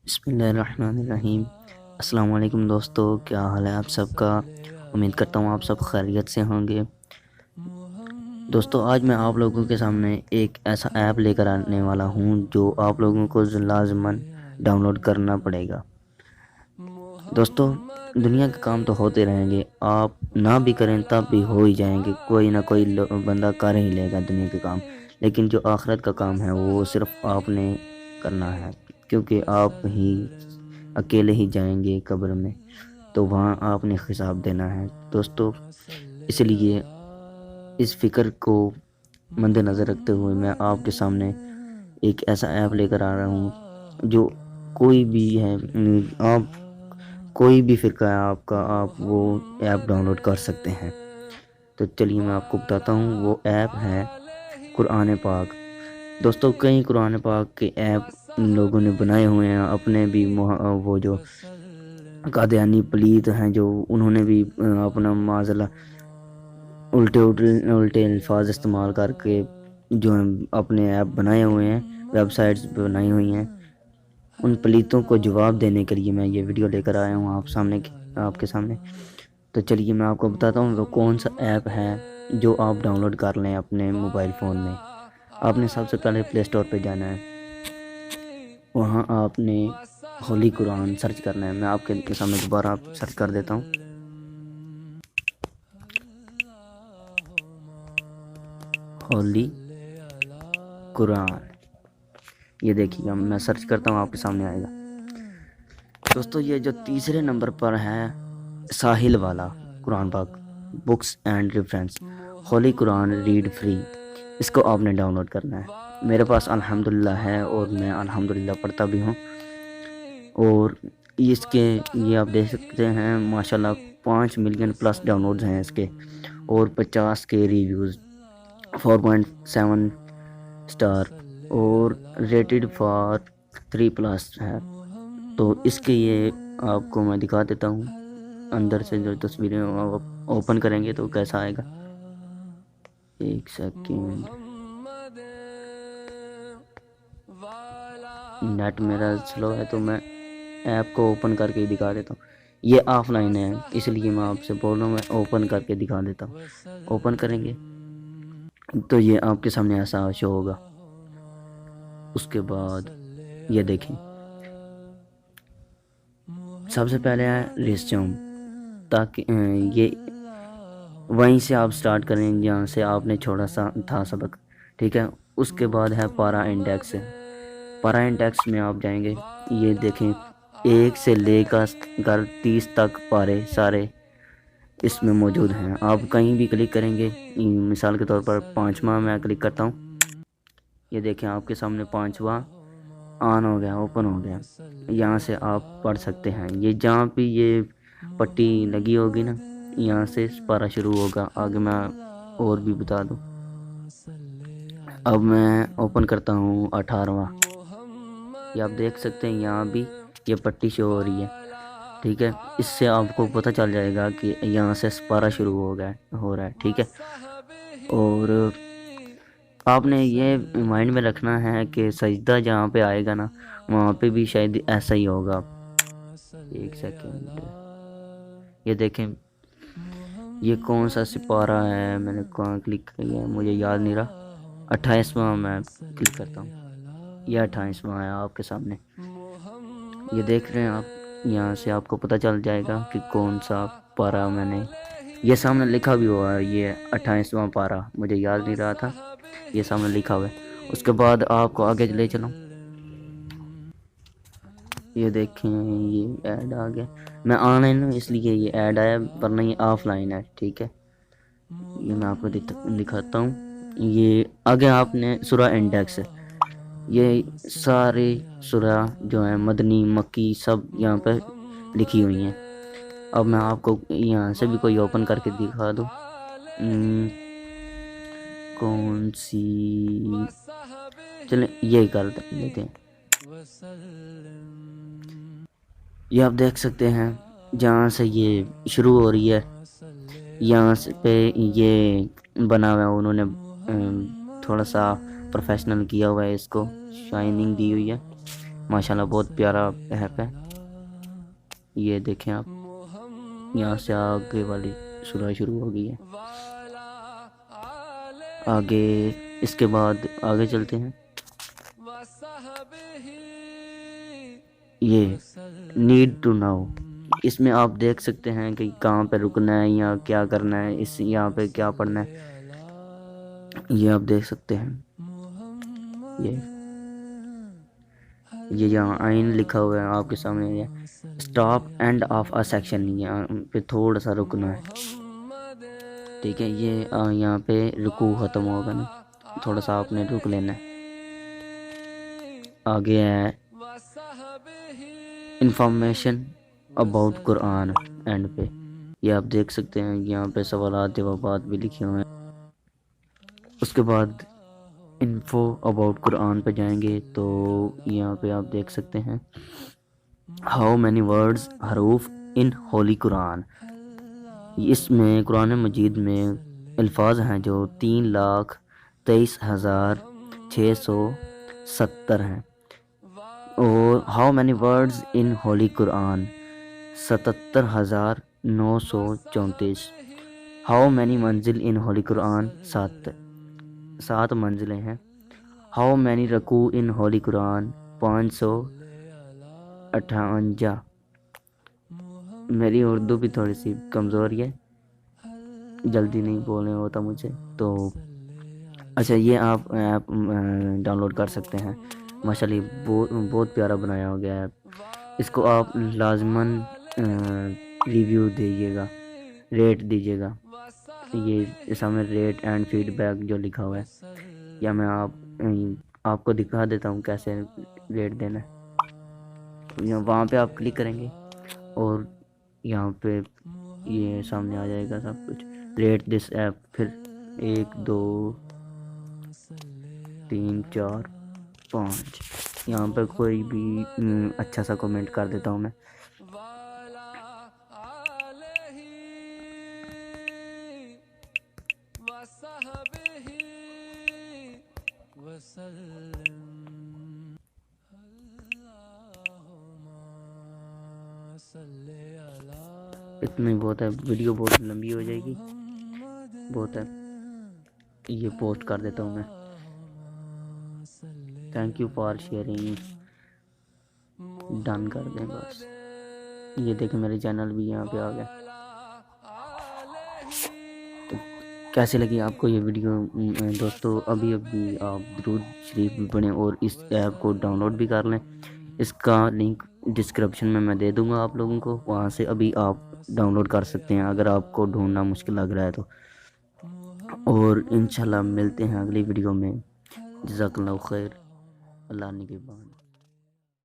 بسم اللہ الرحمن الرحیم۔ السلام علیکم دوستو، کیا حال ہے آپ سب کا؟ امید کرتا ہوں آپ سب خیریت سے ہوں گے۔ دوستو آج میں آپ لوگوں کے سامنے ایک ایسا ایپ لے کر آنے والا ہوں جو آپ لوگوں کو لازماً ڈاؤن لوڈ کرنا پڑے گا۔ دوستو دنیا کے کام تو ہوتے رہیں گے، آپ نہ بھی کریں تب بھی ہو ہی جائیں گے، کوئی نہ کوئی بندہ کر ہی لے گا دنیا کے کام، لیکن جو آخرت کا کام ہے وہ صرف آپ نے کرنا ہے، کیونکہ آپ ہی اکیلے ہی جائیں گے قبر میں، تو وہاں آپ نے حساب دینا ہے۔ دوستو اس لیے اس فکر کو مد نظر رکھتے ہوئے میں آپ کے سامنے ایک ایسا ایپ لے کر آ رہا ہوں جو کوئی بھی ہے، آپ کوئی بھی فرقہ ہے آپ کا، آپ وہ ایپ ڈاؤن لوڈ کر سکتے ہیں۔ تو چلیے میں آپ کو بتاتا ہوں، وہ ایپ ہے قرآن پاک۔ دوستو کئی قرآن پاک کے ایپ لوگوں نے بنائے ہوئے ہیں، اپنے بھی وہ جو قادیانی پلیت ہیں جو انہوں نے بھی اپنا معاذ اللہ الٹے الفاظ استعمال کر کے جو اپنے ایپ بنائے ہوئے ہیں، ویب سائٹس بنائی ہوئی ہیں، ان پلیتوں کو جواب دینے کے لیے میں یہ ویڈیو لے کر آیا ہوں آپ کے سامنے۔ تو چلیے میں آپ کو بتاتا ہوں وہ کون سا ایپ ہے جو آپ ڈاؤن لوڈ کر لیں اپنے موبائل فون میں۔ آپ نے سب سے پہلے پلے اسٹور پہ جانا ہے، وہاں آپ نے ہولی قرآن سرچ کرنا ہے۔ میں آپ کے سامنے دوبارہ سرچ کر دیتا ہوں، ہولی قرآن۔ یہ دیکھیے گا، میں سرچ کرتا ہوں آپ کے سامنے آئے گا۔ دوستو یہ جو تیسرے نمبر پر ہے ساحل والا قرآن پاک بکس اینڈ ریفرنس، ہولی قرآن ریڈ فری، اس کو آپ نے ڈاؤن لوڈ کرنا ہے۔ میرے پاس الحمدللہ ہے اور میں الحمدللہ پڑھتا بھی ہوں، اور اس کے یہ آپ دیکھ سکتے ہیں ماشاءاللہ 5 ملین پلس ڈاؤن لوڈز ہیں اس کے، اور 50 کے ریویوز، 4.7 سٹار، اور ریٹڈ فار 3+ ہے۔ تو اس کے یہ آپ کو میں دکھا دیتا ہوں، اندر سے جو تصویریں اوپن کریں گے تو کیسا آئے گا۔ ایک سیکنڈ، نیٹ میرا سلو ہے تو میں ایپ کو اوپن کر کے دکھا دیتا ہوں۔ یہ آف لائن ہے اس لیے میں آپ سے بول رہا ہوں، میں اوپن کر کے دکھا دیتا ہوں۔ اوپن کریں گے تو یہ آپ کے سامنے ایسا شو ہوگا۔ اس کے بعد یہ دیکھیں، سب سے پہلے ہے ریزیوم، تاکہ یہ وہیں سے آپ سٹارٹ کریں جہاں سے آپ نے چھوڑا تھا سبق، ٹھیک ہے۔ اس کے بعد ہے پارا انڈیکس، پارا انڈیکس میں آپ جائیں گے، یہ دیکھیں 1 سے لے کر 30 تک پارے سارے اس میں موجود ہیں۔ آپ کہیں بھی کلک کریں گے، مثال کے طور پر 5واں میں کلک کرتا ہوں، یہ دیکھیں آپ کے سامنے 5واں آن ہو گیا، اوپن ہو گیا۔ یہاں سے آپ پڑھ سکتے ہیں، یہ جہاں بھی یہ پٹی لگی ہوگی نا، یہاں سے پارا شروع ہوگا۔ آگے میں اور بھی بتا دوں، اب میں اوپن کرتا ہوں 18واں، یہ آپ دیکھ سکتے ہیں یہاں بھی یہ پٹی شو ہو رہی ہے، ٹھیک ہے۔ اس سے آپ کو پتہ چل جائے گا کہ یہاں سے پارا شروع ہو رہا ہے، ٹھیک ہے۔ اور آپ نے یہ مائنڈ میں رکھنا ہے کہ سجدہ جہاں پہ آئے گا نا، وہاں پہ بھی شاید ایسا ہی ہوگا۔ ایک سیکنڈ، یہ دیکھیں یہ کون سا سپارہ ہے، میں نے کہاں کلک کیا ہے مجھے یاد نہیں رہا۔ 28واں میں کلک کرتا ہوں، یہ 28واں ہے آپ کے سامنے، یہ دیکھ رہے ہیں آپ۔ یہاں سے آپ کو پتہ چل جائے گا کہ کون سا پارہ میں نے، یہ سامنے لکھا بھی ہوا ہے، یہ 28واں پارہ، مجھے یاد نہیں رہا تھا، یہ سامنے لکھا ہوا ہے۔ اس کے بعد آپ کو آگے لے چلوں، یہ دیکھیں یہ ایڈ آ گیا، میں آن لائن ہوں اس لیے یہ ایڈ آیا، ورنہ یہ آف لائن ہے، ٹھیک ہے۔ یہ میں آپ کو دکھاتا ہوں، یہ آگے آپ نے سورہ انڈیکس، یہ سارے سورہ جو ہیں مدنی مکی سب یہاں پہ لکھی ہوئی ہیں۔ اب میں آپ کو یہاں سے بھی کوئی اوپن کر کے دکھا دوں، کون سی، چلیں یہی کر لیتے ہیں۔ یہ آپ دیکھ سکتے ہیں جہاں سے یہ شروع ہو رہی ہے، یہاں سے پہ یہ بنا ہوا ہے، انہوں نے تھوڑا سا پروفیشنل کیا ہوا ہے، اس کو شائننگ دی ہوئی ہے۔ ماشاءاللہ بہت پیارا ایپ ہے. یہ دیکھیں آپ، یہاں سے آگے والی سورہ شروع ہو گئی ہے. آگے اس کے بعد آگے چلتے ہیں. یہ نیڈ ٹو ناؤ، اس میں آپ دیکھ سکتے ہیں کہ کہاں پہ رکنا ہے یا کیا کرنا ہے، اس یہاں پہ کیا پڑھنا ہے، یہ آپ دیکھ سکتے ہیں. یہ یہاں آئین لکھا ہوا ہے آپ کے سامنے. یہ stop end of a section, یہاں پہ تھوڑا سا رکنا ہے. ٹھیک ہے، یہ یہاں پہ رکوع ختم ہوگا نا، تھوڑا سا آپ نے رک لینا ہے. آگے ہے انفارمیشن اباؤٹ قرآن اینڈ پہ. یہ آپ دیکھ سکتے ہیں یہاں پہ سوالات جوابات بھی لکھے ہوئے ہیں. اس کے بعد انفو اباؤٹ قرآن پہ جائیں گے تو یہاں پہ آپ دیکھ سکتے ہیں ہاؤ مینی ورڈز حروف ان ہولی قرآن. اس میں قرآن مجید میں الفاظ ہیں جو 3,23,670 ہیں. اور how many words in holy Quran 77,934. How many manzil in holy قرآن 7 منزلیں ہیں. ہاؤ مینی رکوع ان ہولی قرآن 558. میری اردو بھی تھوڑی سی کمزور ہے، جلدی نہیں بولنے ہوتا مجھے تو. اچھا، یہ آپ ایپ ڈاؤن لوڈ کر سکتے ہیں. ماشاءاللہ بہت پیارا بنایا ہو گیا ہے. اس کو آپ لازماً ریویو دیجیے گا، ریٹ دیجیے گا. یہ سامنے ریٹ اینڈ فیڈ بیک جو لکھا ہوا ہے، یا میں آپ کو دکھا دیتا ہوں کیسے ریٹ دینا ہے. وہاں پہ آپ کلک کریں گے اور یہاں پہ یہ سامنے آ جائے گا سب کچھ. ریٹ دس ایپ، پھر 1 2 3 4 5. یہاں پہ کوئی بھی اچھا سا کمنٹ کر دیتا ہوں میں. اتنا ہی بہت ہے، ویڈیو بہت لمبی ہو جائے گی، بہت ہے. یہ پوسٹ کر دیتا ہوں میں. Thank you for sharing. Done کر دیں بس. یہ دیکھیں میرے چینل بھی یہاں پہ آ گیا. تو کیسے لگی آپ کو یہ ویڈیو دوستو؟ ابھی آپ درود شریف بھی پڑھیں اور اس ایپ کو ڈاؤن لوڈ بھی کر لیں. اس کا لنک ڈسکرپشن میں دے دوں گا آپ لوگوں کو، وہاں سے ابھی آپ ڈاؤن لوڈ کر سکتے ہیں اگر آپ کو ڈھونڈنا مشکل لگ رہا ہے تو. اور انشاءاللہ ملتے ہیں اگلی ویڈیو میں. جزاک اللہ خیر. اللہ نگہبان.